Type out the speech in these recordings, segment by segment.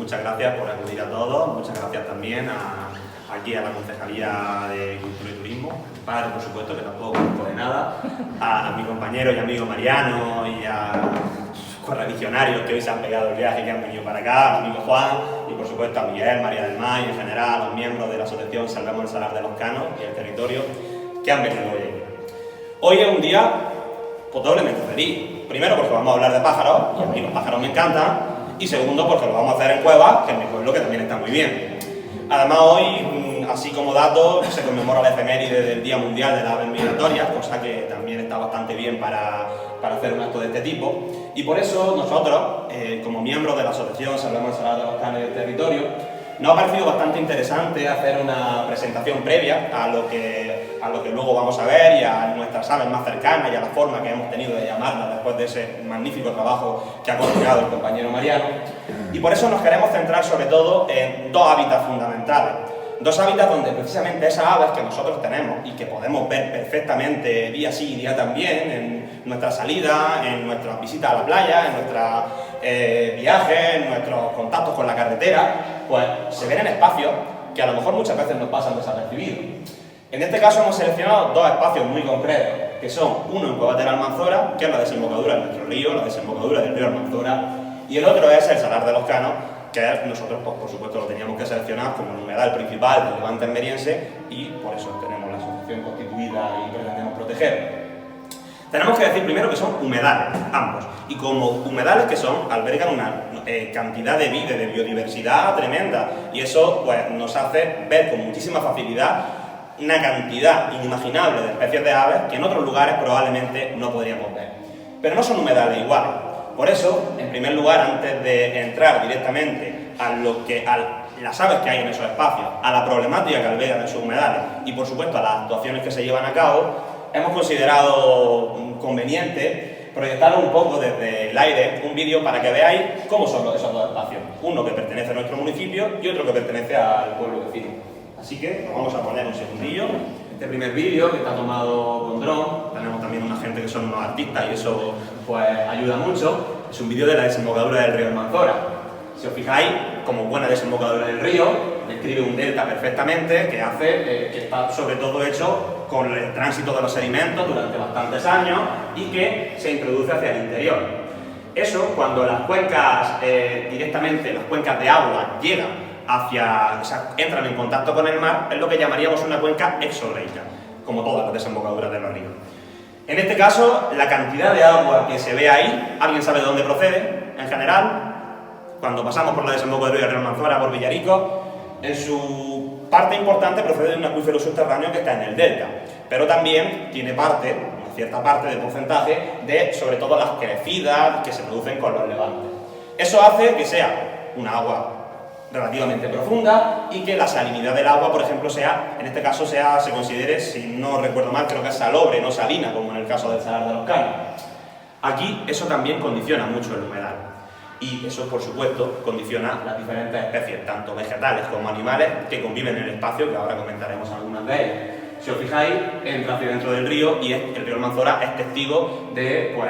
muchas gracias por acudir a todos, muchas gracias también aquí a la Concejalía de Cultura y Turismo, padre, por supuesto, que tampoco conozco de nada, a mi compañero y amigo Mariano y a sus correligionarios que hoy se han pegado el viaje y que han venido para acá, a mi amigo Juan y por supuesto a Miguel, María del Mar y en general a los miembros de la asociación Salvemos el Salar de los Canos y el territorio que han venido hoy aquí. Hoy es un día pues, doblemente feliz. Primero porque vamos a hablar de pájaros, y a mí los pájaros me encantan, y segundo porque lo vamos a hacer en Cuevas, que es mi pueblo, que también está muy bien. Además hoy, así como dato, se conmemora la efeméride del Día Mundial de las Aves Migratorias, cosa que también está bastante bien para hacer un acto de este tipo. Y por eso nosotros, como miembros de la asociación Salvemos el Salar de los Canos y el territorio, nos ha parecido bastante interesante hacer una presentación previa a lo que luego vamos a ver y a nuestras aves más cercanas y a la forma que hemos tenido de llamarlas después de ese magnífico trabajo que ha coordinado el compañero Mariano. Y por eso nos queremos centrar sobre todo en dos hábitats fundamentales. Dos hábitats donde precisamente esas aves que nosotros tenemos y que podemos ver perfectamente día sí y día también en nuestra salida, en nuestras visitas a la playa, en nuestros viajes, en nuestros contactos con la carretera, pues se ven en espacios que a lo mejor muchas veces nos pasan desapercibidos. En este caso hemos seleccionado dos espacios muy concretos, que son uno en Cuevas de la Almanzora, que es la desembocadura de nuestro río, la desembocadura del río Almanzora, y el otro es el Salar de los Canos, que nosotros, pues, por supuesto, lo teníamos que seleccionar como el humedal principal del Levante Enmeriense y por eso tenemos la asociación constituida y pretendemos proteger. Tenemos que decir primero que son humedales, ambos, y como humedales que son, albergan una cantidad de vida, de biodiversidad tremenda, y eso pues, nos hace ver con muchísima facilidad una cantidad inimaginable de especies de aves que en otros lugares probablemente no podríamos ver. Pero no son humedales iguales. Por eso, en primer lugar, antes de entrar directamente a las aves que hay en esos espacios, a la problemática que albergan esos humedales y, por supuesto, a las actuaciones que se llevan a cabo, hemos considerado conveniente proyectar un poco desde el aire un vídeo para que veáis cómo son esos dos espacios. Uno que pertenece a nuestro municipio y otro que pertenece al pueblo vecino. Así que nos vamos a poner un segundillo. Este primer vídeo que está tomado con dron, tenemos también una gente que son unos artistas y eso pues ayuda mucho, es un vídeo de la desembocadura del río Almanzora. Si os fijáis, como buena desembocadura del río, describe un delta perfectamente que hace que está sobre todo hecho con el tránsito de los sedimentos durante bastantes años y que se introduce hacia el interior. Eso, cuando las cuencas directamente, las cuencas de agua llegan entran en contacto con el mar, es lo que llamaríamos una cuenca exorreica, como todas las desembocaduras de los ríos. En este caso, la cantidad de agua que se ve ahí, ¿alguien sabe de dónde procede? En general, cuando pasamos por la desembocadura del río Almanzora, por Villarico, en su parte importante procede de un acuífero subterráneo que está en el delta, pero también tiene una cierta parte de porcentaje de, sobre todo, las crecidas que se producen con los levantes. Eso hace que sea un agua relativamente profunda y que la salinidad del agua, por ejemplo, en este caso se considere, si no recuerdo mal, creo que es salobre, no salina, como en el caso del Salar de los Canos. Aquí eso también condiciona mucho el humedal y eso, por supuesto, condiciona las diferentes especies, tanto vegetales como animales, que conviven en el espacio, que ahora comentaremos algunas de ellas. Si os fijáis, entra hacia dentro del río y el río Almanzora es testigo de, pues,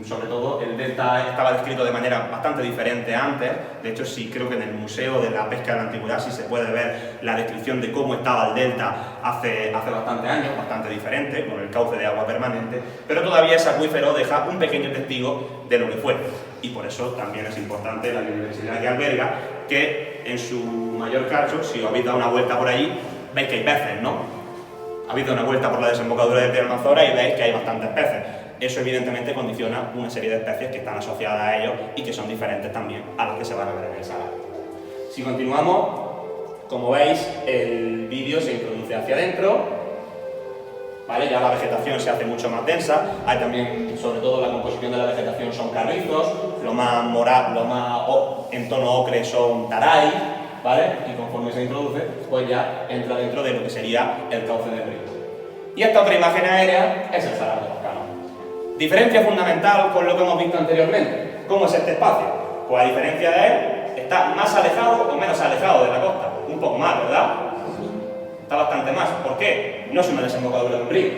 sobre todo, el delta estaba descrito de manera bastante diferente antes. De hecho, sí, creo que en el Museo de la Pesca de la Antigüedad sí se puede ver la descripción de cómo estaba el delta hace bastantes años, bastante diferente, con el cauce de agua permanente, pero todavía ese acuífero deja un pequeño testigo de lo que fue. Y por eso también es importante la biodiversidad que alberga, que en su mayor caso, si os habéis dado una vuelta por allí, veis que hay peces, ¿no? Habéis dado una vuelta por la desembocadura del río Almanzora y veis que hay bastantes peces. Eso evidentemente condiciona una serie de especies que están asociadas a ellos y que son diferentes también a las que se van a ver en el salar. Si continuamos, como veis, el vídeo se introduce hacia adentro, ¿vale? Ya la vegetación se hace mucho más densa, hay también, sobre todo la composición de la vegetación son carrizos, lo más en tono ocre son taray, ¿vale? Y conforme se introduce, pues ya entra dentro de lo que sería el cauce del río. Y esta otra imagen aérea es el Salar de los Canos. Diferencia fundamental con lo que hemos visto anteriormente. ¿Cómo es este espacio? Pues a diferencia de él, está más alejado o menos alejado de la costa. Un poco más, ¿verdad? Está bastante más. ¿Por qué? No es una desembocadura de un río.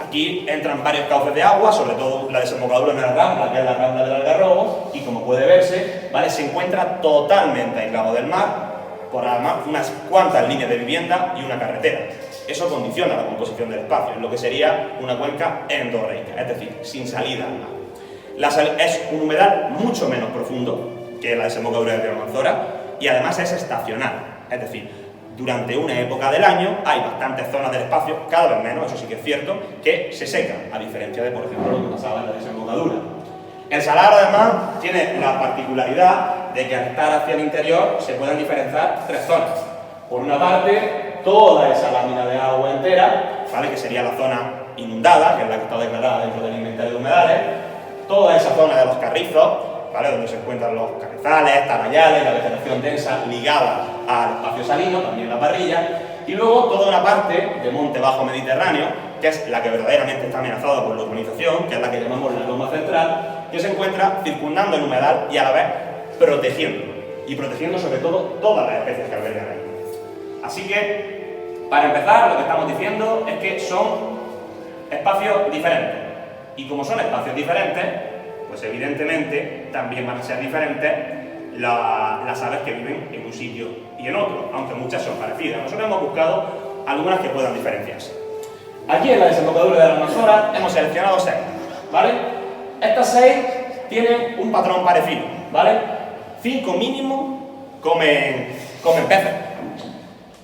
Aquí entran varios cauces de agua, sobre todo la desembocadura en la Rambla, que es la Rambla del Algarrobo, y como puede verse, ¿vale?, se encuentra totalmente aislado del mar por además unas cuantas líneas de vivienda y una carretera. Eso condiciona la composición del espacio, en lo que sería una cuenca endorreica, es decir, sin salida al mar. Es un humedal mucho menos profundo que la desembocadura del río Almanzora y además es estacional, es decir, durante una época del año hay bastantes zonas del espacio, cada vez menos, eso sí que es cierto, que se secan, a diferencia de, por ejemplo, lo que pasaba en la desembocadura. El salar, además, tiene la particularidad de que al estar hacia el interior se pueden diferenciar tres zonas. Por una parte, toda esa lámina de agua entera, ¿vale?, que sería la zona inundada, que es la que está declarada dentro del inventario de humedales, toda esa zona de los carrizos, ¿vale?, donde se encuentran los carrizales, tarayales, la vegetación densa ligada al espacio salino, también la parrilla, y luego toda una parte de monte bajo mediterráneo, que es la que verdaderamente está amenazada por la urbanización, que es la que llamamos la loma central, que se encuentra circundando el humedal y a la vez protegiendo sobre todo todas las especies que albergan ahí. Así que, para empezar, lo que estamos diciendo es que son espacios diferentes, y como son espacios diferentes, pues evidentemente también van a ser diferentes las aves que viven en un sitio y en otro, aunque muchas son parecidas. Nosotros hemos buscado algunas que puedan diferenciarse. Aquí en la desembocadura de la Almanzora hemos seleccionado 6, ¿vale? Estas 6 tienen un patrón parecido, ¿vale? 5 mínimo comen peces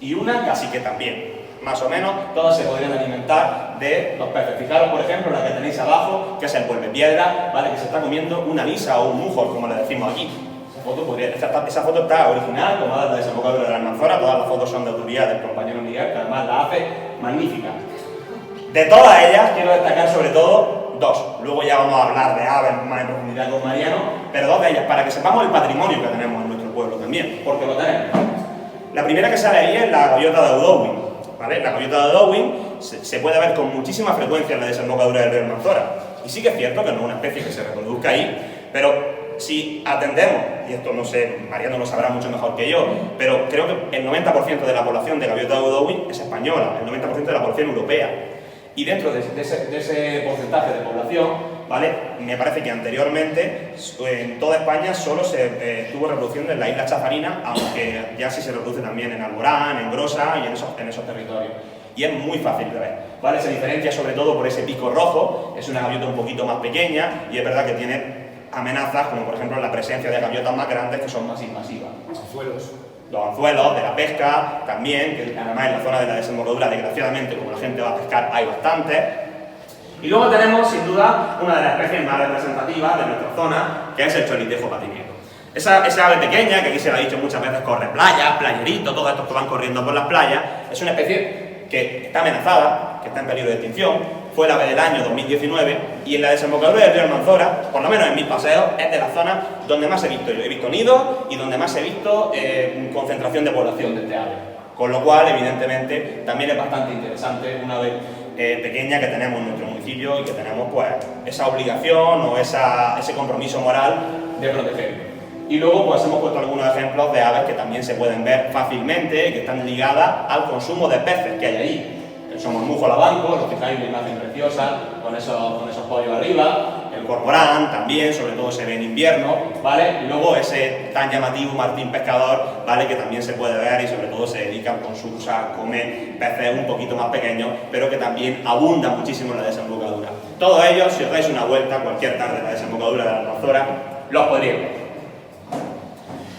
y una casi que también. Más o menos, todas se podrían alimentar de los peces. Fijaros, por ejemplo, la que tenéis abajo, que es el vuelvepiedra, ¿vale?, que se está comiendo una lisa o un mujol, como le decimos aquí. Esa foto está original, tomada de la desembocadura de la Almanzora. Todas las fotos son de autoría del compañero Miguel, que además la hace magnífica. De todas ellas, quiero destacar sobre todo 2. Luego ya vamos a hablar de aves más en profundidad con Mariano, pero 2 de ellas, para que sepamos el patrimonio que tenemos en nuestro pueblo también, porque lo tenemos. La primera que sale ahí es la gaviota de Godwin, ¿vale? La gaviota de Godwin se puede ver con muchísima frecuencia en la desembocadura del río Almanzora. Y sí que es cierto que no es una especie que se reproduzca ahí, pero si atendemos, y esto no sé, Mariano lo sabrá mucho mejor que yo, pero creo que el 90% de la población de gaviota de Godwin es española, el 90% de la población europea. Y dentro de ese porcentaje de población, ¿vale?, me parece que anteriormente en toda España solo se tuvo reproducción en la isla Chafarinas, aunque ya sí se reproduce también en Alborán, en Grosa y en esos territorios. Y es muy fácil de ver, ¿vale? Se diferencia sobre todo por ese pico rojo, es una gaviota un poquito más pequeña y es verdad que tiene amenazas como por ejemplo la presencia de gaviotas más grandes que son más invasivas. Los anzuelos de la pesca también, que además en la zona de la desembocadura, desgraciadamente, como la gente va a pescar, hay bastantes. Y luego tenemos, sin duda, una de las especies más representativas de nuestra zona, que es el cholitejo patinero. Esa ave pequeña, que aquí se lo ha dicho muchas veces, corre playas, playeritos, todos estos que van corriendo por las playas, es una especie que está amenazada, que está en peligro de extinción. Fue la ave del año 2019 y en la desembocadura del río Almanzora, por lo menos en mis paseos, es de las zonas donde más he visto. Yo he visto nidos y donde más he visto concentración de población de este ave. Con lo cual, evidentemente, también es bastante interesante una ave pequeña que tenemos en nuestro municipio y que tenemos pues esa obligación o ese compromiso moral de protegerlo. Y luego pues hemos puesto algunos ejemplos de aves que también se pueden ver fácilmente y que están ligadas al consumo de peces que hay ahí. El somormujo labanco, lo fijáis, una imagen preciosa, con esos pollos arriba. El cormorán también, sobre todo se ve en invierno, ¿vale? Y luego ese tan llamativo martín pescador, ¿vale?, que también se puede ver y sobre todo se dedican con a comer peces un poquito más pequeños, pero que también abundan muchísimo en la desembocadura. Todos ellos, si os dais una vuelta cualquier tarde en la desembocadura de la Almanzora, los podríais ver.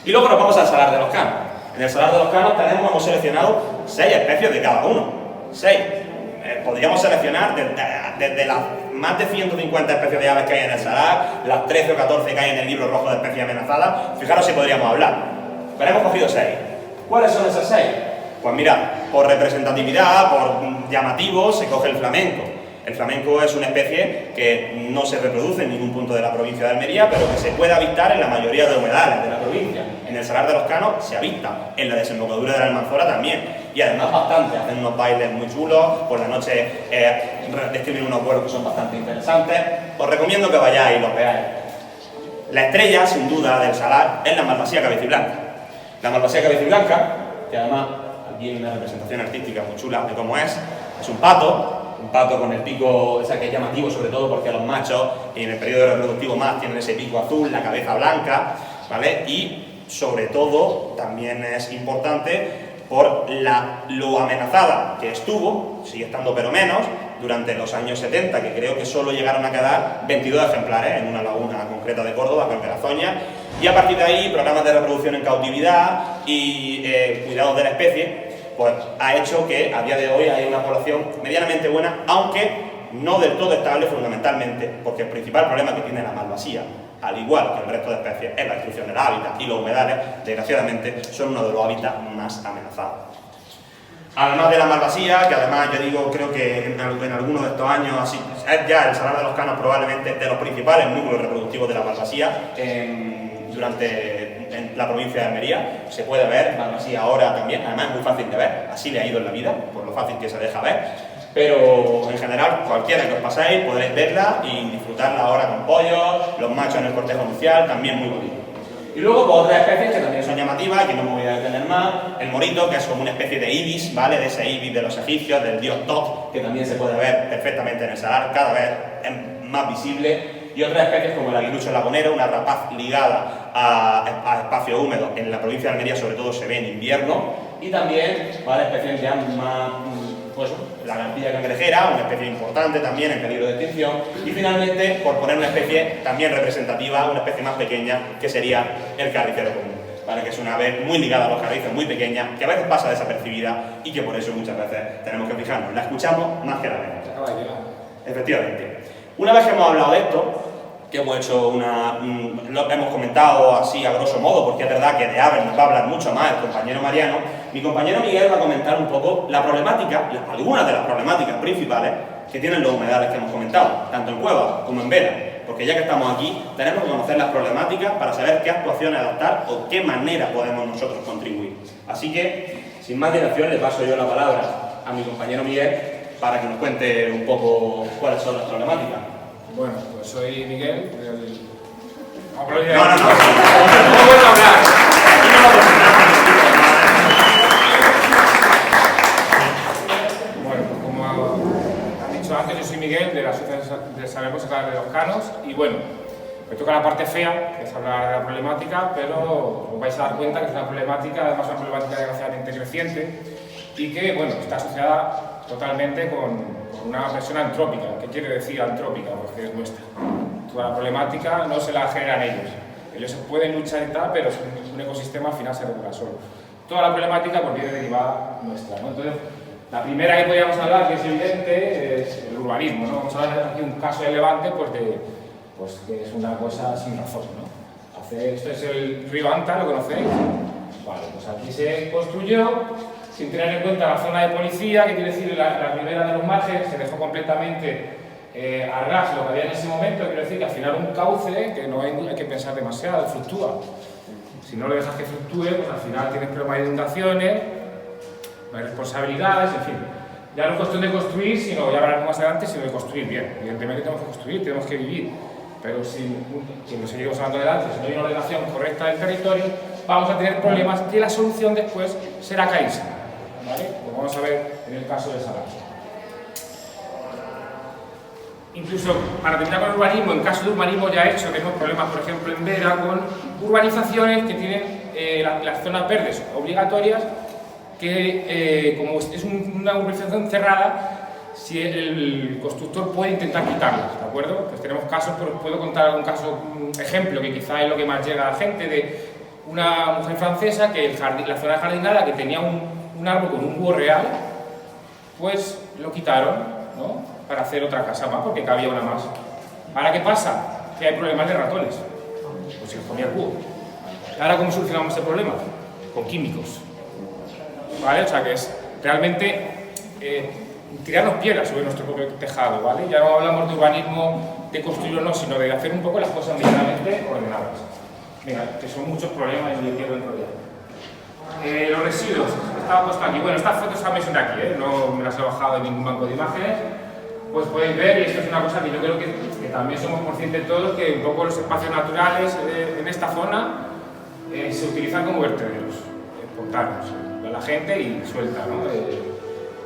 Y luego nos vamos al Salar de los Canos. En el Salar de los Canos hemos seleccionado 6 especies de cada uno. 6. Podríamos seleccionar desde las más de 150 especies de aves que hay en el Salar, las 13 o 14 que hay en el libro rojo de especies amenazadas. Fijaros si podríamos hablar. Pero hemos cogido 6. ¿Cuáles son esas 6? Pues mirad, por representatividad, por llamativo, se coge el flamenco. El flamenco es una especie que no se reproduce en ningún punto de la provincia de Almería, pero que se puede avistar en la mayoría de humedales de la provincia. En el Salar de los Canos se avista, en la desembocadura de la Almanzora también. Y además bastante, hacen unos bailes muy chulos, por la noche describen unos vuelos que son bastante interesantes. Os recomiendo que vayáis y los veáis. La estrella, sin duda, del Salar es la malvasía cabeciblanca. La malvasía cabeciblanca, que además aquí hay una representación artística muy chula de cómo es un pato, un pato con el pico, o sea, que es llamativo sobre todo porque los machos en el periodo reproductivo más tienen ese pico azul, la cabeza blanca, ¿vale? Y sobre todo también es importante por lo amenazada que estuvo, sigue estando pero menos, durante los años 70, que creo que solo llegaron a quedar 22 ejemplares en una laguna concreta de Córdoba, creo que era Zoña, y a partir de ahí programas de reproducción en cautividad y cuidados de la especie, pues ha hecho que a día de hoy haya una población medianamente buena, aunque no del todo estable fundamentalmente, porque el principal problema que tiene la malvasía, al igual que el resto de especies, es la destrucción del hábitat, y los humedales, desgraciadamente, son uno de los hábitats más amenazados. Además de la malvasía, que además yo digo, creo que en algunos de estos años, así, es ya el Salar de los Canos probablemente de los principales núcleos reproductivos de la malvasía en la provincia de Almería. Se puede ver malvasía ahora también, además es muy fácil de ver, así le ha ido en la vida, por lo fácil que se deja ver. Pero en general, cualquiera que os paséis podréis verla y disfrutarla ahora con pollos, los machos en el cortejo nupcial, también muy bonito. Y luego pues, otras especies que también son llamativas, que no me voy a detener más, el morito, que es como una especie de ibis, ¿vale? De ese ibis de los egipcios, del dios Tot, que también se puede ver perfectamente en el salar, cada vez es más visible. Y otras especies como el aguilucho lagunero, una rapaz ligada a espacios húmedos en la provincia de Almería, sobre todo se ve en invierno. Y también, ¿vale? Especies ya más... pues la garpilla cangrejera, una especie importante también en peligro de extinción, y finalmente, por poner una especie también representativa, una especie más pequeña, que sería el carricero común, ¿vale? Que es una ave muy ligada a los carrizos, muy pequeña, que a veces pasa desapercibida y que por eso muchas veces tenemos que fijarnos. La escuchamos más que la vemos. Efectivamente. Una vez que hemos hablado de esto, que hemos hecho lo hemos comentado así a grosso modo, porque es verdad que de aves nos va a hablar mucho más el compañero Mariano, mi compañero Miguel va a comentar un poco la problemática, algunas de las problemáticas principales que tienen los humedales que hemos comentado, tanto en cuevas como en veras, porque ya que estamos aquí, tenemos que conocer las problemáticas para saber qué actuaciones adaptar o qué manera podemos nosotros contribuir. Así que, sin más dilación, le paso yo la palabra a mi compañero Miguel para que nos cuente un poco cuáles son las problemáticas. Bueno, pues soy Miguel, No vuelvo a hablar. Bueno, pues como han dicho antes, yo soy Miguel de la Asociación de Saber Salar de los Canos y bueno, me toca la parte fea, que es hablar de la problemática, pero os vais a dar cuenta que es una problemática, además una problemática desgraciadamente creciente y que, bueno, está asociada totalmente con una versión antrópica. ¿Qué quiere decir antrópica? Porque es nuestra. Toda la problemática no se la generan ellos. Ellos se pueden luchar y tal, pero un ecosistema al final se regula solo. Toda la problemática pues viene derivada nuestra, ¿no? Entonces, la primera que podríamos hablar, que es evidente, es el urbanismo, ¿no? Vamos a hablar aquí un caso de Levante, pues que es una cosa sin razón, ¿no? Esto es el río Anta, ¿lo conocéis? Vale, pues aquí se construyó sin tener en cuenta la zona de policía, que quiere decir la ribera de los márgenes, se dejó completamente a ras lo que había en ese momento, quiere decir que al final un cauce que no hay que pensar demasiado, fluctúa. Si no lo dejas que fluctúe, pues al final tienes problemas de inundaciones, no hay responsabilidades, en fin. Ya no es cuestión de construir, sino, ya hablaremos más adelante, sino de construir bien. Evidentemente tenemos que construir, tenemos que vivir, pero si lo seguimos hablando adelante, si no hay una ordenación correcta del territorio, vamos a tener problemas que la solución después será carísima. ¿Vale? Pues vamos a ver en el caso de Salar. Incluso para terminar con el urbanismo, en caso de urbanismo ya hecho, tenemos problemas, por ejemplo, en Vera con urbanizaciones que tienen las zonas verdes obligatorias, que como es una urbanización cerrada, si el constructor puede intentar quitarlas, ¿de acuerdo? Pues tenemos casos, pero puedo contar algún caso, ejemplo, que quizá es lo que más llega a la gente, de una mujer francesa que la zona jardinada que tenía un árbol con un búho real, pues lo quitaron, ¿no? Para hacer otra casa más, porque cabía una más. Ahora, ¿qué pasa? Que hay problemas de ratones. Pues se los comía el búho. Ahora, ¿cómo solucionamos ese problema? Con químicos. ¿Vale? O sea, que es realmente tirarnos piedras sobre nuestro propio tejado, ¿vale? Ya no hablamos de urbanismo, de construir o no, sino de hacer un poco las cosas medianamente ordenadas. Venga, que son muchos problemas y me quiero enrollar. Los residuos, estaba puesto aquí. Bueno, estas fotos también son de aquí, no me las he bajado de ningún banco de imágenes. Pues podéis ver, y esto es una cosa que yo creo que también somos conscientes todos, que un poco los espacios naturales en esta zona se utilizan como vertederos espontáneos. La gente y suelta, ¿no?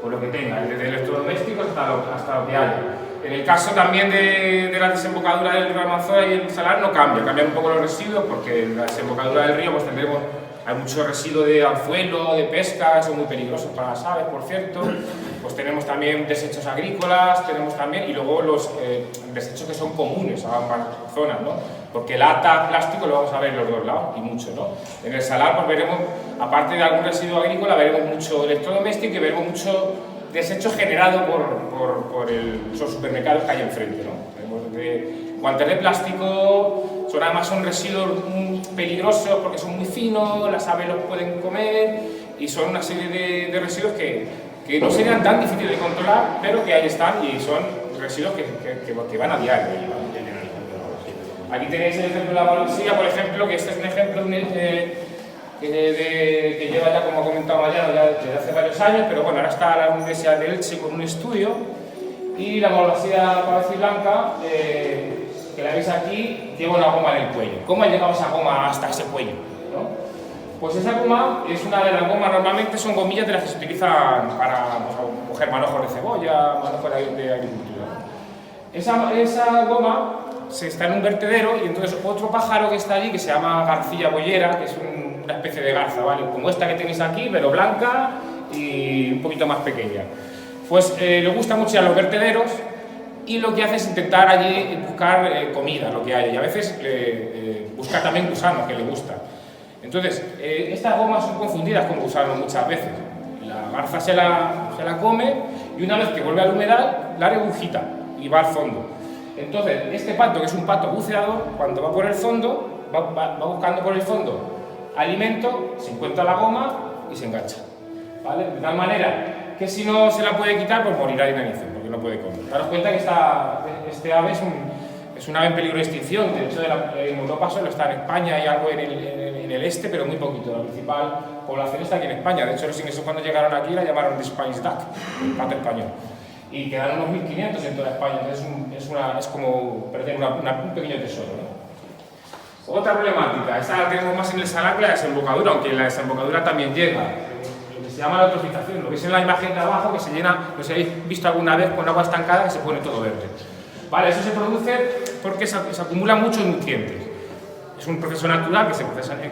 o lo que tenga, desde electrodomésticos hasta lo que haya. En el caso también de la desembocadura del río Almanzora y el Salar no cambian un poco los residuos, porque en la desembocadura del río pues hay mucho residuo de anzuelo, de pesca, son muy peligrosos para las aves, por cierto. Pues tenemos también desechos agrícolas, y luego los desechos que son comunes a ambas zonas, ¿no? Porque lata, plástico lo vamos a ver en los dos lados, y mucho, ¿no? En el Salar pues veremos, aparte de algún residuo agrícola, veremos mucho electrodoméstico y veremos mucho desecho generado por esos supermercados que hay enfrente, ¿no? Tenemos guantes de plástico, son residuos peligrosos porque son muy finos, las aves los pueden comer, y son una serie de residuos que no serían tan difíciles de controlar, pero que ahí están y son residuos que van a diario. Aquí tenéis el ejemplo de la balsilla, por ejemplo, que este es un ejemplo que lleva ya, como ha comentado Mariano, ya desde hace varios años, pero bueno, ahora está la Universidad de Elche con un estudio, y la balsilla blanca, que la veis aquí, lleva una goma en el cuello. ¿Cómo ha llegado esa goma hasta ese cuello, ¿no? Pues esa goma es una de las gomas, normalmente son gomillas de las que se utilizan para coger manojos de cebolla, manojos de agricultura. Esa goma está en un vertedero, y entonces otro pájaro que está allí, que se llama garcilla boyera, que es una especie de garza, ¿vale? Como esta que tenéis aquí, pero blanca y un poquito más pequeña. Pues le gusta mucho ir a los vertederos, y lo que hace es intentar allí buscar comida, lo que hay, y a veces buscar también gusanos, que le gusta. Entonces, estas gomas son confundidas con gusanos muchas veces. La garza se la come, y una vez que vuelve al humedal, la regurgita y va al fondo. Entonces, este pato, que es un pato buceador, cuando va por el fondo, va buscando por el fondo alimento, se encuentra la goma y se engancha, ¿vale? De tal manera que si no se la puede quitar, pues morirá de inanición, porque no puede comer. Daros cuenta que este ave es un ave en peligro de extinción. De hecho, en Europa solo está en España y algo en el este, pero muy poquito. La principal población está aquí en España. De hecho, los ingleses, cuando llegaron aquí, la llamaron the Spanish Duck, el pato español. Y quedaron unos 1500 en toda España. Entonces es como perder un pequeño tesoro, ¿no? Otra problemática, esta la tenemos más en el Salar que la desembocadura, aunque en la desembocadura también llega. Lo que se llama la eutrofización, lo veis en la imagen de abajo, que se llena, no sé si habéis visto alguna vez con agua estancada, que se pone todo verde. Vale, eso se produce porque se acumulan muchos nutrientes. Es un proceso natural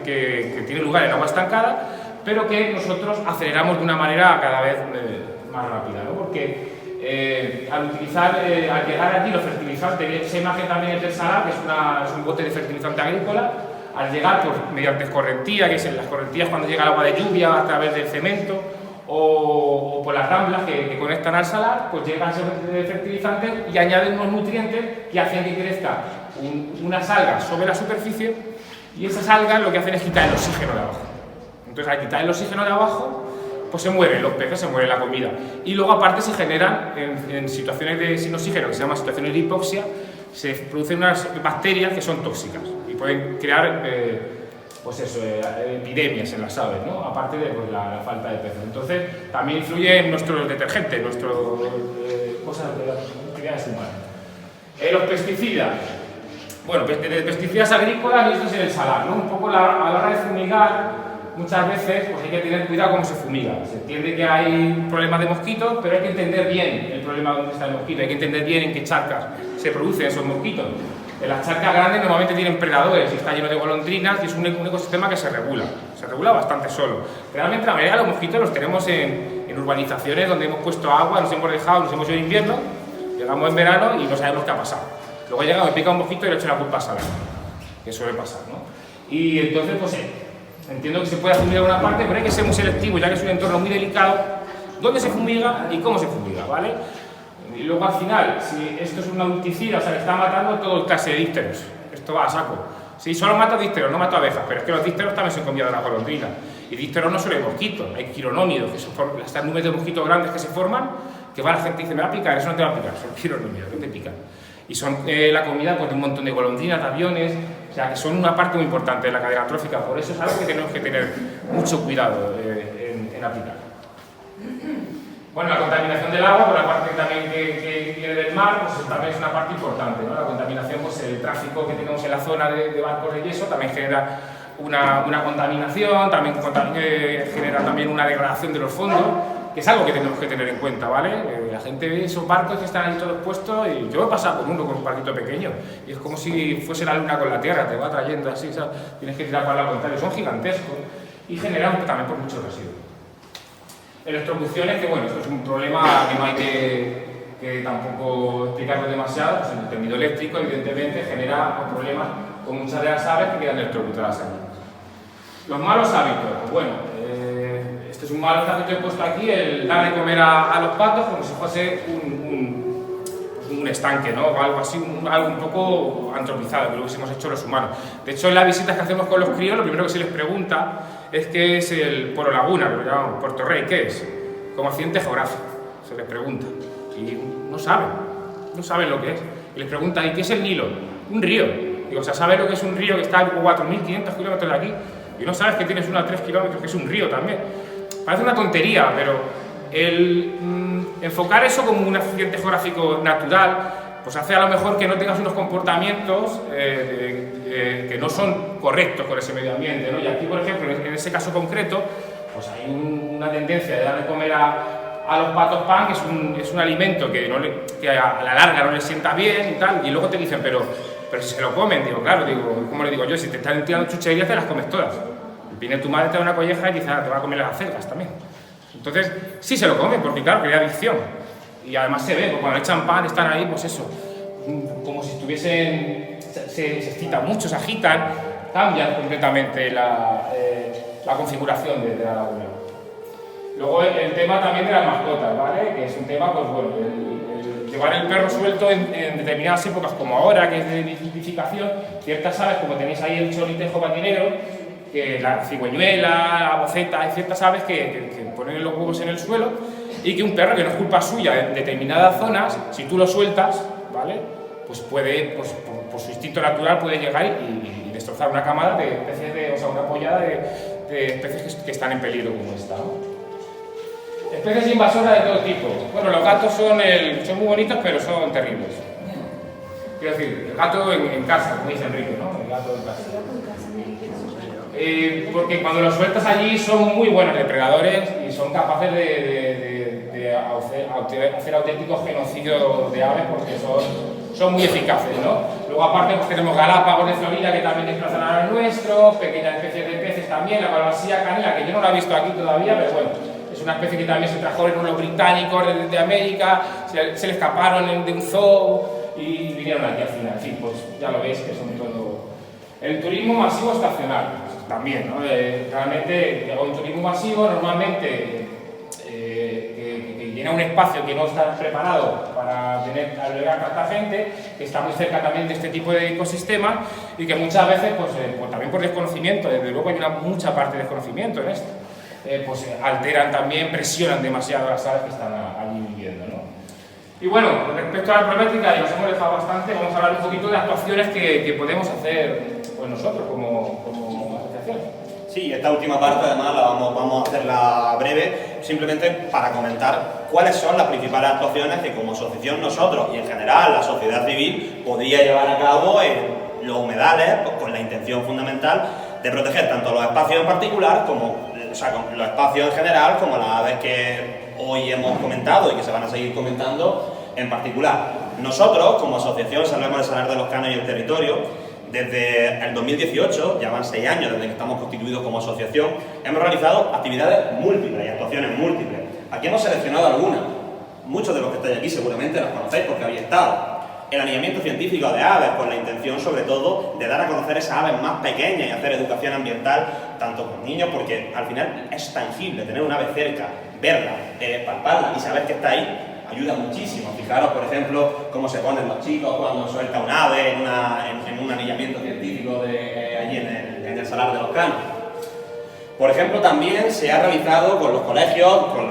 que tiene lugar en agua estancada, pero que nosotros aceleramos de una manera cada vez más rápida, ¿no? Porque al llegar aquí los fertilizantes, esa imagen también es del Salar, que es un bote de fertilizante agrícola, al llegar mediante escorrentía, que es en las escorrentías cuando llega el agua de lluvia a través del cemento, o por las ramblas que conectan al Salar, pues llega ese fertilizante y añaden unos nutrientes que hacen que crezca unas algas sobre la superficie, y esas algas lo que hacen es quitar el oxígeno de abajo. Entonces, al quitar el oxígeno de abajo, pues se mueren los peces, se muere la comida. Y luego, aparte, se generan en situaciones sin oxígeno, que se llaman situaciones de hipoxia, se producen unas bacterias que son tóxicas y pueden crear epidemias en las aves, ¿no? Aparte de la falta de peces. Entonces, también influye en nuestros detergentes, cosas de las actividades humanas. Los pesticidas. Bueno, de pesticidas agrícolas, y esto es en el Salar, ¿no? Un poco a la hora de fumigar, muchas veces pues hay que tener cuidado cómo se fumiga. Se entiende que hay problemas de mosquitos, pero hay que entender bien el problema donde está el mosquito, hay que entender bien en qué charcas se producen esos mosquitos. En las charcas grandes normalmente tienen predadores y está lleno de golondrinas, y es un ecosistema que se regula bastante solo. Realmente la mayoría de los mosquitos los tenemos en urbanizaciones donde hemos puesto agua, nos hemos ido en invierno, llegamos en verano y no sabemos qué ha pasado. Luego llega, me pica un mosquito y le echo la culpa al Salar, que suele pasar, ¿no? Y entonces, pues entiendo que se puede fumigar una parte, pero hay que ser muy selectivo, ya que es un entorno muy delicado, dónde se fumiga y cómo se fumiga, ¿vale? Y luego al final, si esto es un adulticida, o sea, que está matando todo el clase de dípteros, esto va a saco. Sí, solo mato dípteros, no mato abejas, pero es que los dípteros también son comida de la golondrina. Y dípteros no solo hay mosquitos, hay quironómidos, que son estas nubes de mosquitos grandes que se forman, que va la gente y dice, me va a picar, eso no te va a picar, son quironómidos, no te pican. Y son la comida pues, de un montón de golondrinas, de aviones, o sea, que son una parte muy importante de la cadena trófica, por eso es algo que tenemos que tener mucho cuidado en aplicar. Bueno, la contaminación del agua, por la parte también que viene del mar, pues también es una parte importante, ¿no? La contaminación, pues el tráfico que tenemos en la zona de barcos de yeso también genera una contaminación, también genera también una degradación de los fondos, que es algo que tenemos que tener en cuenta, ¿vale? La gente ve esos barcos que están ahí todos puestos y yo he pasado por uno con un barquito pequeño y es como si fuese la luna con la Tierra, te va trayendo así, ¿sabes? Tienes que tirar para el contrario, son gigantescos y generan también por muchos residuos. Electrocuciones, que bueno, esto es un problema que no hay que tampoco explicarlo demasiado, pues el tendido eléctrico evidentemente genera problemas con muchas de las aves que quedan electrocutadas allí. Los malos hábitos, pues bueno, este es un mal hábito que he puesto aquí, el dar de comer a los patos como si fuese un estanque, ¿no? O algo así, algo un poco antropizado, que lo hubiésemos hecho los humanos. De hecho, en las visitas que hacemos con los críos, lo primero que se les pregunta es qué es el Puerto Laguna, que lo llamamos Puerto Rey, ¿qué es? Como accidente geográfico, se les pregunta. Y no saben lo que es. Y les pregunta, ¿y qué es el Nilo? Un río. Digo, o sea, ¿sabes lo que es un río que está a 4.500 kilómetros de aquí? Y no sabes que tienes uno a 3 kilómetros, que es un río también. Parece una tontería, pero el enfocar eso como un accidente geográfico natural, pues hace a lo mejor que no tengas unos comportamientos que no son correctos con ese medio ambiente, ¿no? Y aquí, por ejemplo, en ese caso concreto, pues hay una tendencia de dar de comer a los patos pan, que es un alimento que a la larga no les sienta bien y tal, y luego te dicen, pero si se lo comen, digo, claro, ¿cómo le digo yo? Si te están tirando chucherías, te las comes todas. Viene tu madre, te da una colleja y dice, te va a comer las acelgas también. Entonces, sí se lo comen, porque claro, crea adicción. Y además se ve, porque cuando le echan pan, están ahí, pues eso, como si estuviesen, se excitan mucho, se agitan, cambian completamente la configuración de la laguna. Luego el tema también de las mascotas, ¿vale? Que es un tema, pues bueno, el llevar el perro suelto en determinadas épocas, como ahora, que es de nidificación, ciertas aves, como tenéis ahí el cholitejo patinero, que la cigüeñuela, la boceta, hay ciertas aves que ponen los huevos en el suelo y que un perro, que no es culpa suya, en determinadas zonas, si tú lo sueltas, ¿vale? Pues puede, pues, por su instinto natural, puede llegar y destrozar una camada de especies, o sea, una pollada de especies que están en peligro como esta, ¿no? Especies invasoras de todo tipo. Bueno, los gatos son muy bonitos, pero son terribles. Quiero decir, el gato en casa, como dice Enrique, ¿no? El gato en casa. Porque cuando los sueltas allí son muy buenos depredadores y son capaces de hacer auténticos genocidios de aves porque son muy eficaces, ¿no? Luego aparte pues tenemos galápagos de Florida que también desplazan a los nuestros, pequeñas especies de peces también, la balbasía canela, que yo no la he visto aquí todavía, pero bueno, es una especie que también se trajeron los británicos de América, se le escaparon de un zoo y vinieron aquí al final. En fin, pues ya lo veis que son todo... El turismo masivo estacional. También, ¿no? Realmente un turismo masivo normalmente que llena un espacio que no está preparado para albergar tanta gente, que está muy cerca también de este tipo de ecosistemas y que muchas veces, pues también por desconocimiento, desde luego hay mucha parte de desconocimiento en esto, pues alteran también, presionan demasiado a las aves que están allí viviendo, ¿no? Y bueno, respecto a la problemática, y nos hemos dejado bastante, vamos a hablar un poquito de actuaciones que podemos hacer pues, nosotros como asociación. Sí, esta última parte además vamos a hacerla breve, simplemente para comentar cuáles son las principales actuaciones que como asociación nosotros y en general la sociedad civil podría llevar a cabo en los humedales pues, con la intención fundamental de proteger tanto los espacios en particular como los espacios en general como las aves que hoy hemos comentado y que se van a seguir comentando en particular. Nosotros, como asociación Salvemos el Salar de los Canos y el Territorio, desde el 2018, ya van 6 años desde que estamos constituidos como asociación, hemos realizado actividades múltiples y actuaciones múltiples. Aquí hemos seleccionado algunas. Muchos de los que estáis aquí seguramente las conocéis porque habéis estado. El anillamiento científico de aves, con la intención sobre todo de dar a conocer esas aves más pequeñas y hacer educación ambiental tanto con niños, porque al final es tangible tener un ave cerca, verla, palparla y saber que está ahí, ayuda muchísimo. Fijaros, por ejemplo, cómo se ponen los chicos cuando suelta un ave en un anillamiento científico allí en el Salar de los Canos. Por ejemplo, también se ha realizado con los colegios, con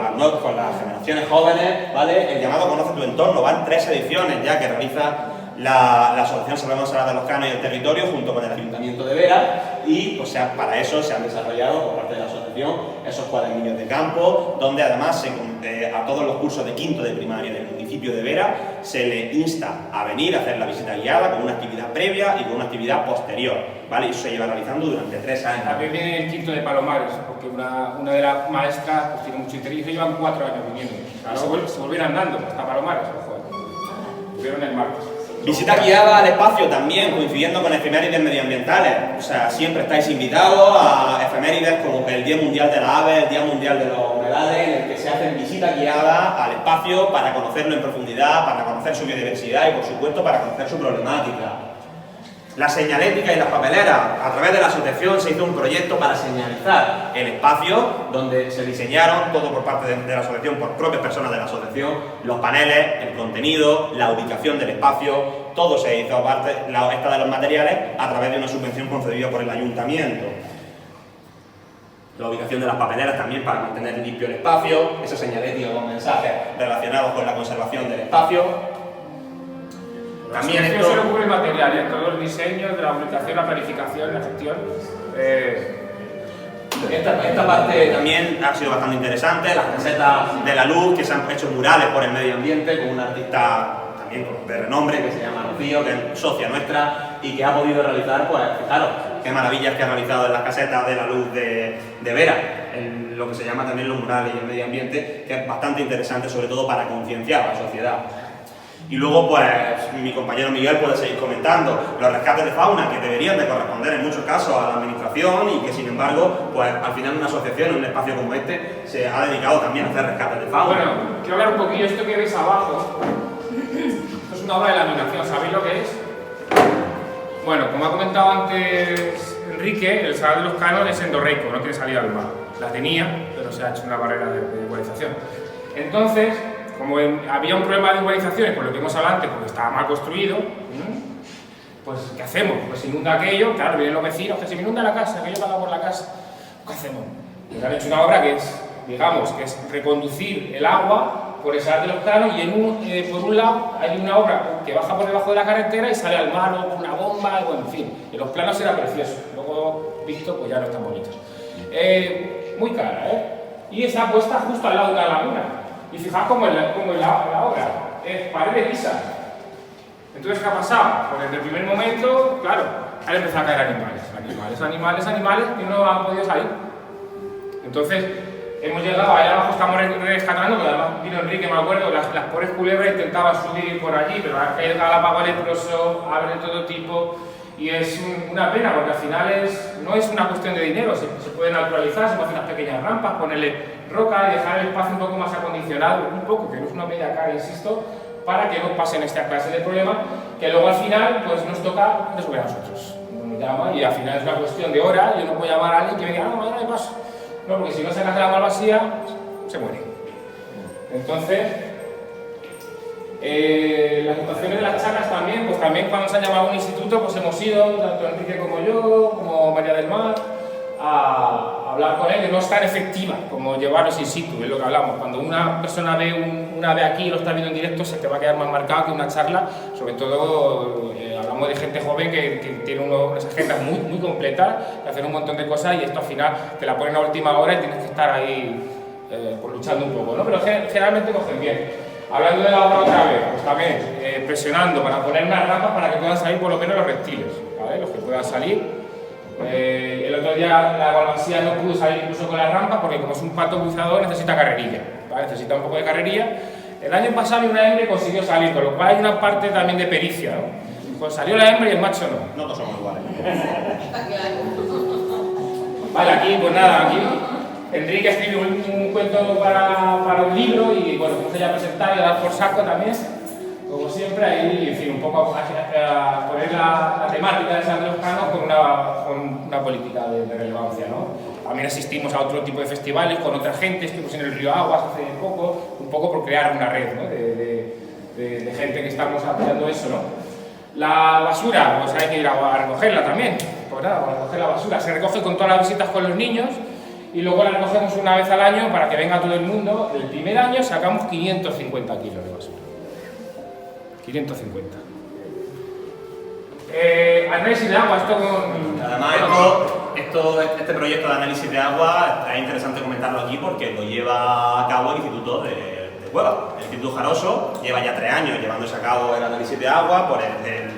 las generaciones jóvenes, ¿vale? El llamado Conoce tu entorno. Van 3 ediciones ya que realiza la Asociación Salvemos el Salar de los Canos y el Territorio junto con el Ayuntamiento de Vera y para eso se han desarrollado por parte de la asociación asociación esos cuadernillos de campo, donde además a todos los cursos de quinto de primaria del municipio de Vera se le insta a venir a hacer la visita guiada con una actividad previa y con una actividad posterior, ¿vale? Y eso se lleva realizando durante 3 años. También viene el quinto de Palomares, porque una de las maestras pues, tiene mucho interés y llevan 4 años viniendo. Claro. Se volvieron andando hasta Palomares, ojo. Estuvieron el martes. Visita guiada al espacio también, coincidiendo con efemérides medioambientales. O sea, siempre estáis invitados a efemérides como el Día Mundial de la Ave, el Día Mundial de los Humedales, en el que se hacen visitas guiadas al espacio para conocerlo en profundidad, para conocer su biodiversidad y, por supuesto, para conocer su problemática. La señalética y las papeleras. A través de la asociación se hizo un proyecto para señalizar el espacio, donde se diseñaron, todo por parte de la asociación, por propias personas de la asociación, los paneles, el contenido, la ubicación del espacio, todo se hizo aparte, esta de los materiales, a través de una subvención concedida por el ayuntamiento. La ubicación de las papeleras también para mantener limpio el espacio, esa señalética con mensajes relacionados con la conservación del espacio. También esto se le ocurre el material, todo el diseño, de la publicación, la planificación, la gestión. Esta parte también ha sido bastante interesante, las casetas de la luz, que se han hecho murales por el medio ambiente con una artista también de renombre que se llama Rocío, que es socia nuestra y que ha podido realizar, pues fijaros, qué maravillas que ha realizado en las casetas de la luz de Vera, en lo que se llama también los murales y el medio ambiente, que es bastante interesante, sobre todo para concienciar a la sociedad. Y luego, pues, mi compañero Miguel puede seguir comentando los rescates de fauna que deberían de corresponder en muchos casos a la administración y que, sin embargo, pues, al final una asociación en un espacio como este se ha dedicado también a hacer rescates de fauna. Bueno, quiero hablar un poquillo, esto que veis abajo, esto es una obra de laminación, ¿sabéis lo que es? Bueno, como ha comentado antes Enrique, el Salar de los Canos es endorreico, no tiene salida al mar. La tenía, pero se ha hecho una barrera de urbanización. Entonces, como había un problema de urbanizaciones, por lo que hemos hablado antes, porque estaba mal construido, pues ¿qué hacemos? Pues se inunda aquello, claro, vienen los vecinos, que se me inunda la casa, que yo pago por la casa, ¿qué hacemos? Pues han hecho una obra que es, digamos, que es reconducir el agua por el Salar de los Canos y por un lado hay una obra que baja por debajo de la carretera y sale al mar o con una bomba, y bueno, en fin, en los planos era precioso, luego visto pues ya no es tan bonito. Muy cara, ¿eh? Y está puesta justo al lado de una laguna. Y fijaos cómo es la obra, es paredes lisas. Entonces, ¿qué ha pasado? Pues desde el primer momento, claro, han empezado a caer animales que no han podido salir. Entonces, hemos llegado allá abajo, estamos rescatando, pero además vino Enrique, me acuerdo, las pobres culebras intentaban subir por allí, pero ha caído galápago leproso, aves de todo tipo. Y es una pena porque al final no es una cuestión de dinero, se puede naturalizar, se pueden hacer unas pequeñas rampas, ponerle roca y dejar el espacio un poco más acondicionado, un poco, que no es una media cara, insisto, para que no pasen esta clase de problemas, que luego al final pues nos toca resolver a nosotros. Nos llama y al final es una cuestión de horas, yo no puedo llamar a alguien que me diga, mañana me paso. No, porque si no se hace la malvasía, se muere. Entonces, las situaciones de las charlas también, pues también cuando se ha llamado a un instituto, pues hemos ido, tanto Enrique como yo, como María del Mar, a hablar con él, que no es tan efectiva como llevarlos in situ, es lo que hablamos. Cuando una persona ve un ave aquí y lo está viendo en directo, se te va a quedar más marcado que una charla, sobre todo hablamos de gente joven que tiene unas agendas muy completas, que hacen un montón de cosas y esto al final te la ponen a última hora y tienes que estar ahí pues luchando un poco, ¿no? Pero generalmente cogen bien. Hablando de la obra otra vez, pues también presionando para poner unas rampas para que puedan salir por lo menos los reptiles, ¿vale? Los que puedan salir. El otro día la balmasía no pudo salir incluso con las rampas porque como es un pato buceador necesita carrerilla, ¿vale? Necesita un poco de carrerilla. El año pasado una hembra consiguió salir, con lo cual hay una parte también de pericia, ¿no? Pues salió la hembra y el macho no. No todos somos iguales. Vale, aquí pues nada, aquí Enrique escribió un cuento para un libro y bueno, puse ya a presentar y a dar por saco también, como siempre, ahí, en fin, un poco a poner la temática de Salar de los Canos con una política de relevancia, ¿no? También asistimos a otro tipo de festivales con otra gente, estuvimos en el Río Aguas hace poco, un poco por crear una red, ¿no? de gente que estamos apoyando eso, ¿no? La basura, pues hay que ir a recogerla también, pues nada, a recoger la basura, se recoge con todas las visitas con los niños y luego la recogemos una vez al año para que venga todo el mundo. El primer año sacamos 550 kilos de basura. 550. Análisis de agua, esto con... Además, este proyecto de análisis de agua es interesante comentarlo aquí porque lo lleva a cabo el Instituto de Cueva. El Instituto Jaroso lleva ya 3 años llevándose a cabo el análisis de agua,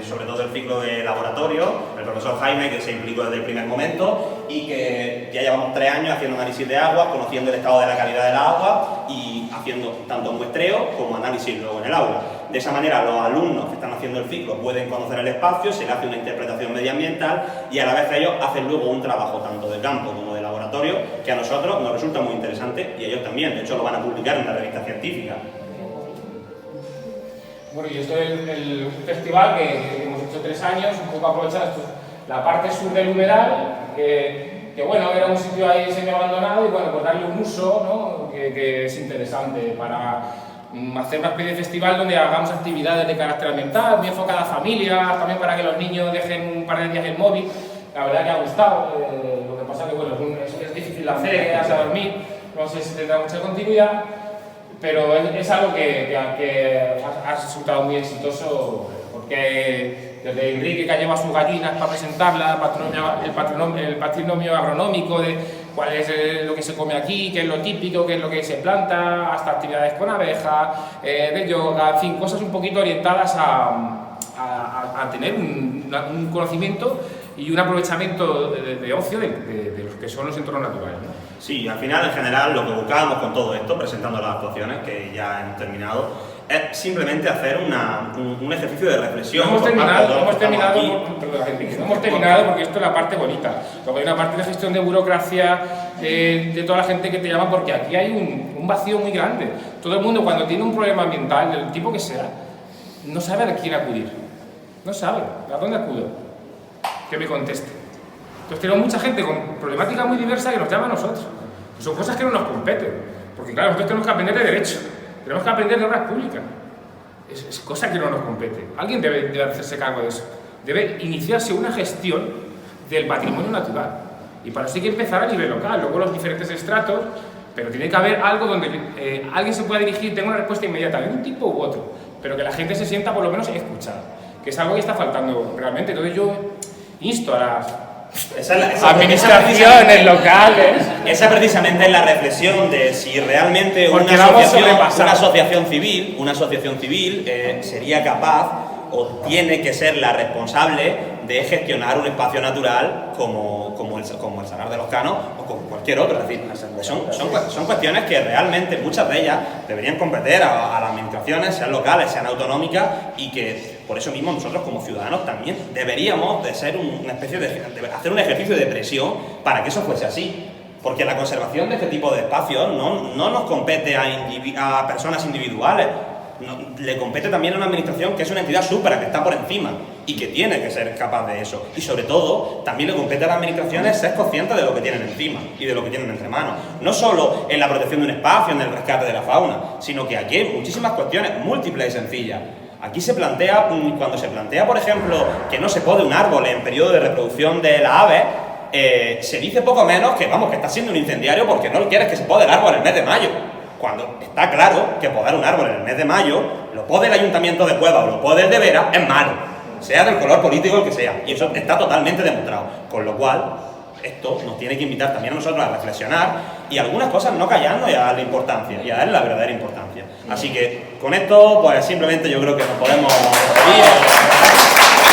sobre todo el ciclo de laboratorio, el profesor Jaime, que se implicó desde el primer momento, y que ya llevamos 3 años haciendo análisis de agua, conociendo el estado de la calidad del agua y haciendo tanto muestreo como análisis luego en el aula. De esa manera los alumnos que están haciendo el ciclo pueden conocer el espacio, se le hace una interpretación medioambiental y a la vez ellos hacen luego un trabajo tanto de campo como de laboratorio que a nosotros nos resulta muy interesante y ellos también, de hecho lo van a publicar en una revista científica. Bueno, y esto es el festival que hemos hecho 3 años, un poco aprovechando la parte sur del humedal, que bueno, era un sitio ahí semi-abandonado y bueno, pues darle un uso, ¿no? que es interesante para hacer una especie de festival donde hagamos actividades de carácter ambiental, muy enfocada a familias, también para que los niños dejen un par de días el móvil. La verdad que ha gustado, lo que pasa es que bueno, es difícil de hacer, quedarse a dormir, no sé si tendrá mucha continuidad, pero es algo que ha resultado muy exitoso, porque desde Enrique, que lleva sus gallinas para presentarla, el patrimonio agronómico de cuál es lo que se come aquí, qué es lo típico, qué es lo que se planta, hasta actividades con abejas, de yoga, en fin, cosas un poquito orientadas a tener un conocimiento y un aprovechamiento de ocio de los que son los entornos naturales, ¿no? Sí, al final, en general, lo que buscábamos con todo esto, presentando las actuaciones, que ya hemos terminado, es simplemente hacer un ejercicio de reflexión. No hemos terminado porque esto es la parte bonita. Luego hay una parte de gestión de burocracia, de toda la gente que te llama, porque aquí hay un vacío muy grande. Todo el mundo, cuando tiene un problema ambiental, del tipo que sea, no sabe a quién acudir. No sabe a dónde acudo. Que me conteste. Entonces tenemos mucha gente con problemáticas muy diversas que nos llama a nosotros. Son cosas que no nos competen. Porque claro, nosotros tenemos que aprender de derecho, tenemos que aprender de obras públicas. Es cosa que no nos compete. Alguien debe hacerse cargo de eso. Debe iniciarse una gestión del patrimonio natural. Y para eso hay que empezar a nivel local, luego los diferentes estratos, pero tiene que haber algo donde alguien se pueda dirigir, tenga una respuesta inmediata, de un tipo u otro, pero que la gente se sienta por lo menos escuchada, que es algo que está faltando realmente. Entonces yo insto a las administraciones locales. Esa precisamente es la reflexión de si realmente una asociación civil sería capaz o tiene que ser la responsable de gestionar un espacio natural como el Salar de los Canos o como cualquier otro. Es decir, son cuestiones que realmente muchas de ellas deberían competir a las administraciones, sean locales, sean autonómicas, y que por eso mismo nosotros como ciudadanos también deberíamos de ser una especie de hacer un ejercicio de presión para que eso fuese así. Porque la conservación de este tipo de espacios no nos compete a personas individuales. Le compete también a una administración que es una entidad supra, que está por encima y que tiene que ser capaz de eso. Y sobre todo, también le compete a las administraciones ser conscientes de lo que tienen encima y de lo que tienen entre manos. No solo en la protección de un espacio, en el rescate de la fauna, sino que aquí hay muchísimas cuestiones múltiples y sencillas. Aquí se plantea, cuando se plantea, por ejemplo, que no se pode un árbol en periodo de reproducción de las aves, se dice poco menos que está siendo un incendiario porque no quieres que se pode el árbol en el mes de mayo. Cuando está claro que podar un árbol en el mes de mayo, lo pode el Ayuntamiento de Cueva o lo pode el de Vera, es malo, sea del color político el que sea, y eso está totalmente demostrado. Con lo cual, esto nos tiene que invitar también a nosotros a reflexionar y algunas cosas no callarnos y a darle importancia, y a darle la verdadera importancia. Así que con esto, pues simplemente yo creo que nos podemos despedir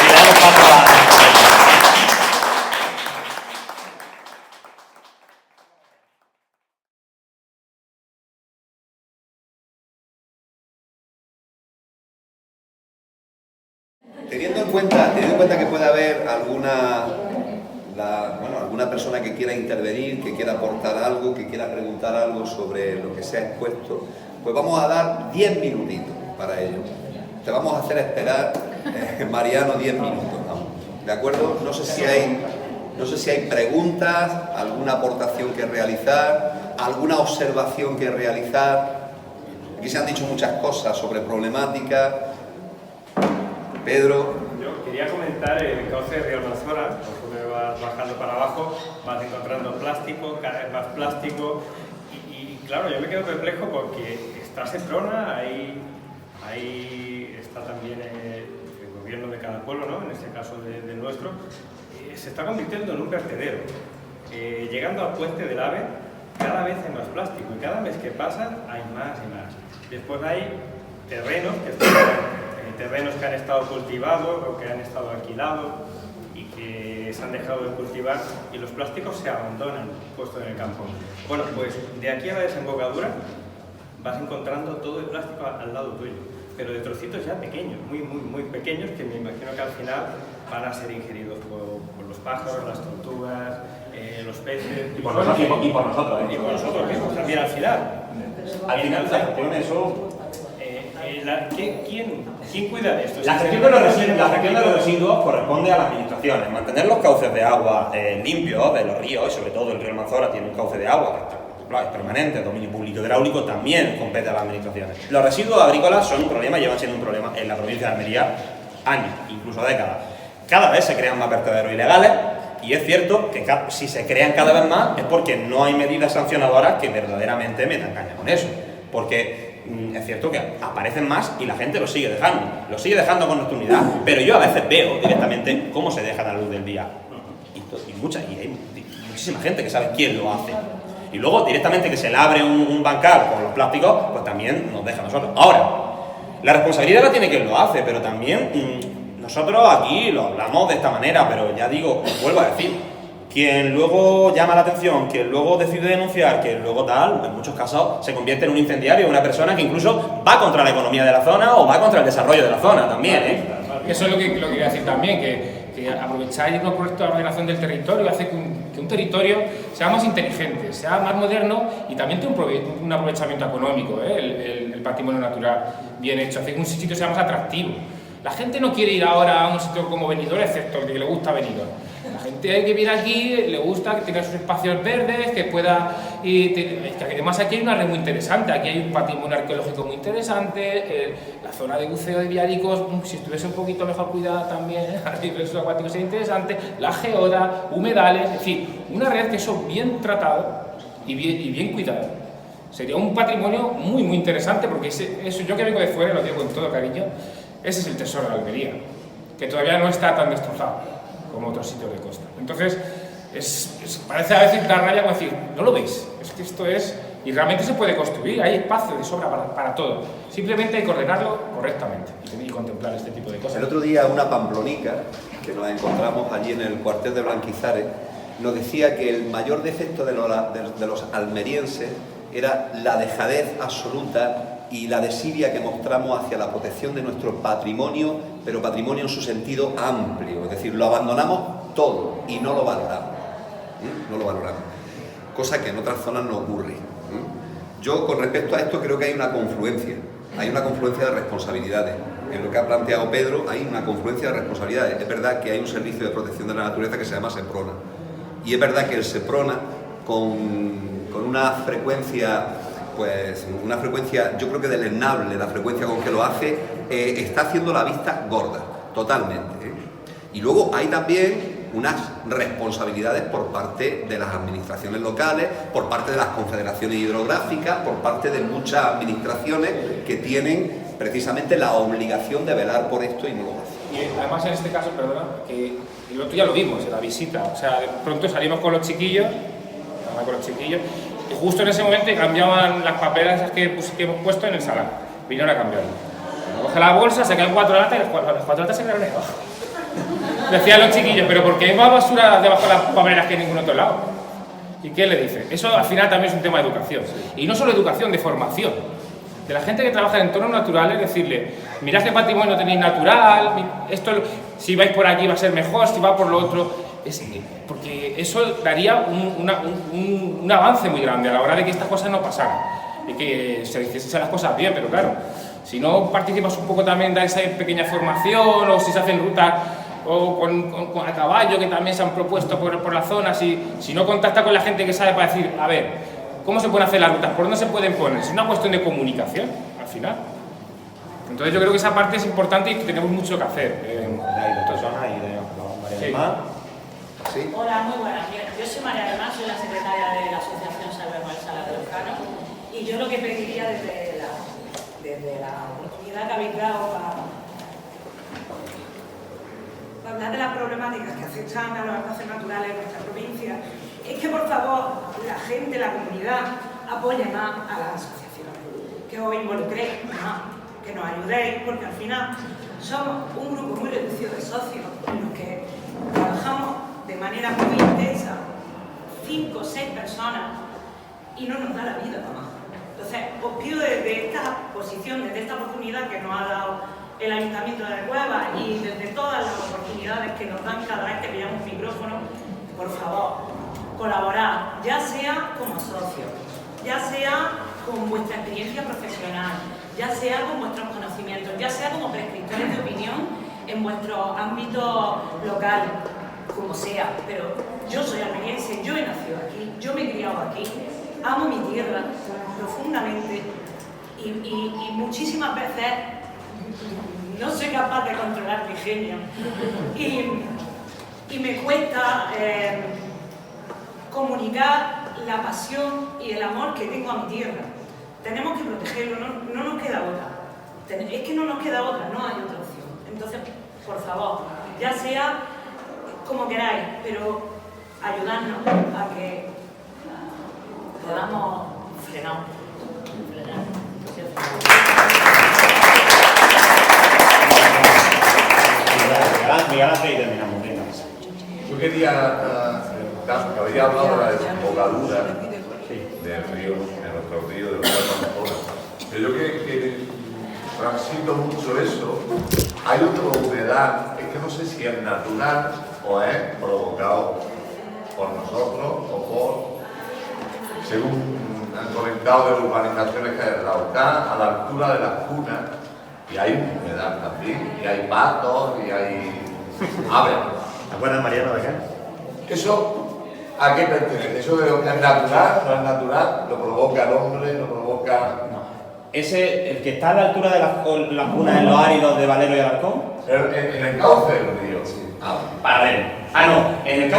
y le damos paso a... Teniendo en cuenta que puede haber alguna persona que quiera intervenir, que quiera aportar algo, que quiera preguntar algo sobre lo que se ha expuesto, pues vamos a dar 10 minutitos para ello. Te vamos a hacer esperar, Mariano, 10 minutos. ¿De acuerdo? No sé si hay preguntas, alguna aportación que realizar, alguna observación que realizar. Aquí se han dicho muchas cosas sobre problemáticas. Pedro. Yo quería comentar el cauce de Río Almanzora. Conforme vas bajando para abajo, vas encontrando plástico, cada vez más plástico. Y claro, yo me quedo perplejo porque está Seprona, ahí está también el gobierno de cada pueblo, ¿no? En este caso del nuestro, se está convirtiendo en un vertedero. llegando al puente del AVE, cada vez hay más plástico y cada mes que pasa hay más y más. Después hay terrenos que han estado cultivados o que han estado alquilados y que se han dejado de cultivar y los plásticos se abandonan puestos en el campo. Bueno, pues de aquí a la desembocadura vas encontrando todo el plástico al lado tuyo, pero de trocitos ya pequeños, muy pequeños, que me imagino que al final van a ser ingeridos por los pájaros, las tortugas, los peces... Y por nosotros, y por nosotros mismos también al final. Al final la gestión eso... ¿Quién cuida de esto? La gestión de los residuos corresponde a las administraciones. Mantener los cauces de agua limpios de los ríos, y sobre todo el río Almanzora tiene un cauce de agua que es permanente, dominio público hidráulico, también compete a las administraciones. Los residuos agrícolas son un problema, llevan siendo un problema en la provincia de Almería años, incluso décadas. Cada vez se crean más vertederos ilegales y es cierto que si se crean cada vez más es porque no hay medidas sancionadoras que verdaderamente metan caña con eso. Porque es cierto que aparecen más y la gente lo sigue dejando con nocturnidad, pero yo a veces veo directamente cómo se deja a la luz del día. Y hay muchísima gente que sabe quién lo hace. Y luego directamente que se le abre un bancal con los plásticos, pues también nos deja a nosotros. Ahora, la responsabilidad la tiene quien lo hace, pero también nosotros aquí lo hablamos de esta manera, pero ya digo, vuelvo a decir, quien luego llama la atención, quien luego decide denunciar, quien luego tal, en muchos casos se convierte en un incendiario, una persona que incluso va contra la economía de la zona o va contra el desarrollo de la zona también, ¿eh? Eso es lo que quería decir también, que aprovechar los proyectos de ordenación del territorio hace que un territorio sea más inteligente, sea más moderno y también tenga un aprovechamiento económico, el patrimonio natural bien hecho, hace que un sitio sea más atractivo. La gente no quiere ir ahora a un sitio como Benidorm, excepto el que le gusta Benidorm. La gente que viene aquí le gusta que tenga sus espacios verdes, que pueda... que además aquí hay una red muy interesante, aquí hay un patrimonio arqueológico muy interesante, la zona de buceo de viáricos, si estuviese un poquito mejor cuidada también, a nivel subacuático sería interesante, la geoda, humedales, en fin, una red que eso bien tratado y bien cuidado. Sería un patrimonio muy interesante, porque eso yo que vengo de fuera, lo digo con todo cariño, ese es el tesoro de Almería, que todavía no está tan destrozado como otros sitios de costa. Entonces, parece a veces dar raya como decir, ¿no lo veis? Es que esto es... Y realmente se puede construir, hay espacio de sobra para todo. Simplemente hay que ordenarlo correctamente y contemplar este tipo de cosas. El otro día una pamplonica, que nos encontramos allí en el cuartel de Blanquizares, nos decía que el mayor defecto de los almerienses era la dejadez absoluta y la desidia que mostramos hacia la protección de nuestro patrimonio, pero patrimonio en su sentido amplio, es decir, lo abandonamos todo y no lo valoramos, no lo valoramos, cosa que en otras zonas no ocurre. Yo con respecto a esto creo que hay una confluencia de responsabilidades. En lo que ha planteado Pedro hay una confluencia de responsabilidades. Es verdad que hay un servicio de protección de la naturaleza que se llama SEPRONA, y es verdad que el SEPRONA con una frecuencia yo creo que deleznable, la frecuencia con que lo hace, está haciendo la vista gorda, totalmente. Y luego hay también unas responsabilidades por parte de las administraciones locales, por parte de las confederaciones hidrográficas, por parte de muchas administraciones que tienen precisamente la obligación de velar por esto y no lo hacen. Y además en este caso, perdona, que el otro ya lo vimos en la visita, o sea, de pronto salimos con los chiquillos, y justo en ese momento cambiaban las paperas esas que hemos puesto en el salón. Vinieron a cambiarlo. Coge la bolsa, se caen 4 latas y las 4 latas se quedaron ahí abajo. Decían los chiquillos, pero ¿por qué hay más basura debajo de las paperas que en ningún otro lado? ¿Y qué le dice? Eso al final también es un tema de educación. Y no solo educación, de formación. De la gente que trabaja en entornos naturales, decirle, mirad qué patrimonio tenéis natural, esto, si vais por aquí va a ser mejor, si va por lo otro... porque eso daría un avance muy grande a la hora de que estas cosas no pasaran y que se hiciesen las cosas bien, pero claro, si no participas un poco también de esa pequeña formación, o si se hacen rutas o con a caballo que también se han propuesto por la zona, si no contacta con la gente que sabe para decir, a ver, ¿cómo se pueden hacer las rutas? ¿Por dónde se pueden poner? Es una cuestión de comunicación, al final. Entonces yo creo que esa parte es importante y que tenemos mucho que hacer. ¿Sí? Hola, muy buenas. Yo soy María Alemán, soy la secretaria de la Asociación Salvemos el Salar de los Canos, y yo lo que pediría desde la oportunidad que habéis dado para hablar de las problemáticas que afectan a los espacios naturales en nuestra provincia, es que por favor la gente, la comunidad, apoye más a las asociaciones, que os involucréis más, que nos ayudéis, porque al final somos un grupo muy reducido de socios en los que trabajamos de manera muy intensa, 5 o 6 personas, y no nos da la vida para más. Entonces, os pido desde esta posición, desde esta oportunidad que nos ha dado el Ayuntamiento de La Cueva y desde todas las oportunidades que nos dan cada vez que pillamos un micrófono, por favor, colaborar, ya sea como socios, ya sea con vuestra experiencia profesional, ya sea con vuestros conocimientos, ya sea como prescriptores de opinión en vuestro ámbito local, como sea. Pero yo soy almeriense, yo he nacido aquí, yo me he criado aquí, amo mi tierra profundamente y muchísimas veces no soy capaz de controlar mi genio y me cuesta comunicar la pasión y el amor que tengo a mi tierra. Tenemos que protegerlo, no nos queda otra. Es que no nos queda otra, no hay otra opción. Entonces, por favor, ya sea como queráis, pero ayudadnos a que podamos frenar. Miguel Ángel y terminamos. Venga. Yo quería preguntar, que había hablado de la desembocadura del río, de nuestro río, de los Amazonas. Pero yo que transito mucho eso, hay otra humedad, es que no sé si es natural o es provocado por nosotros o por, según han comentado, de urbanizaciones que hay en la Ocá, a la altura de las cunas, y hay humedad también, y hay patos, y hay aves. ¿Te acuerdas, Mariano, de qué? ¿Eso a qué pertenece? ¿Eso es natural? ¿No es natural? ¿Lo provoca el hombre? ¿Lo provoca...? No. Ese, el que está a la altura de las cunas en los áridos de Valero y Alarcón. En el cauce del río. Para ver. En el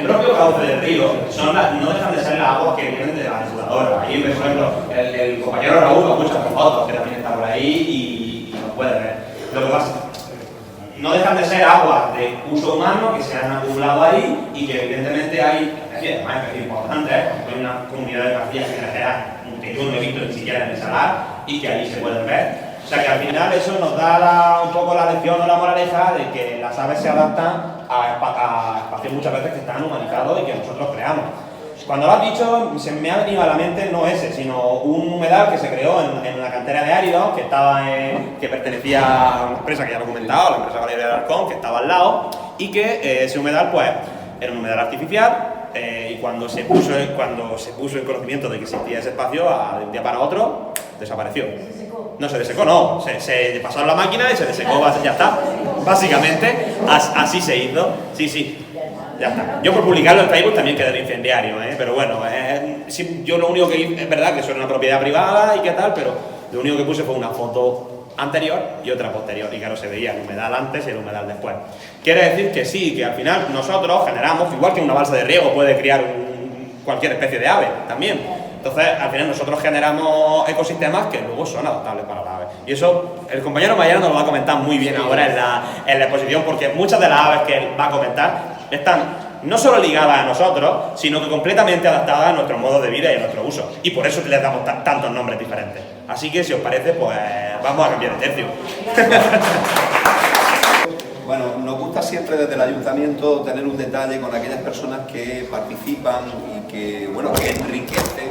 propio cauce del río no dejan de ser las aguas que vienen de la depuradora. Ahí, por ejemplo, el compañero Raúl nos muchas fotos, que también está por ahí y nos puede ver. Lo que pasa no dejan de ser aguas de uso humano que se han acumulado ahí y que evidentemente hay, además es importante, hay una comunidad de Castilla que yo no he visto ni siquiera en el salar y que ahí se pueden ver. O sea que al final eso nos da un poco la lección o la moraleja de que las aves se adaptan a espacios muchas veces que están humanizados y que nosotros creamos. Cuando lo has dicho, se me ha venido a la mente no ese, sino un humedal que se creó en una cantera de áridos que pertenecía a una empresa que ya lo he comentado, la empresa Valero de Alarcón, que estaba al lado, y que ese humedal pues era un humedal artificial. Y cuando se puso en conocimiento de que existía ese espacio, de un día para otro, desapareció. No se desecó, no, se pasaron la máquina y se desecó, ya está. Básicamente, así se hizo. Sí, ya está. Yo por publicarlo en Facebook también quedé incendiario, pero bueno, yo lo único que hice, es verdad que eso era una propiedad privada y qué tal, pero lo único que puse fue una foto anterior y otra posterior, y claro, se veía el humedal antes y el humedal después. Quiere decir que sí, que al final nosotros generamos, igual que una balsa de riego puede criar cualquier especie de ave también. Entonces, al final nosotros generamos ecosistemas que luego son adaptables para las aves. Y eso, el compañero Mariano nos lo va a comentar muy bien ahora en la exposición, porque muchas de las aves que él va a comentar están no solo ligadas a nosotros, sino que completamente adaptadas a nuestro modo de vida y a nuestro uso. Y por eso les damos tantos nombres diferentes. Así que, si os parece, pues vamos a cambiar de tercio. Bueno, nos gusta siempre desde el Ayuntamiento tener un detalle con aquellas personas que participan y que enriquecen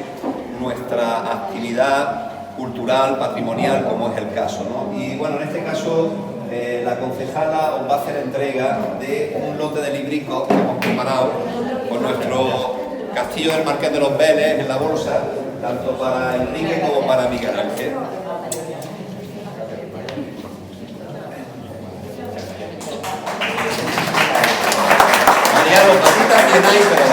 nuestra actividad cultural, patrimonial, como es el caso, ¿no? Y bueno, en este caso la concejala os va a hacer entrega de un lote de libricos que hemos preparado con nuestro Castillo del Marqués de los Vélez en la bolsa, tanto para Enrique como para Miguel Ángel. Mariano, aquí también hay, pero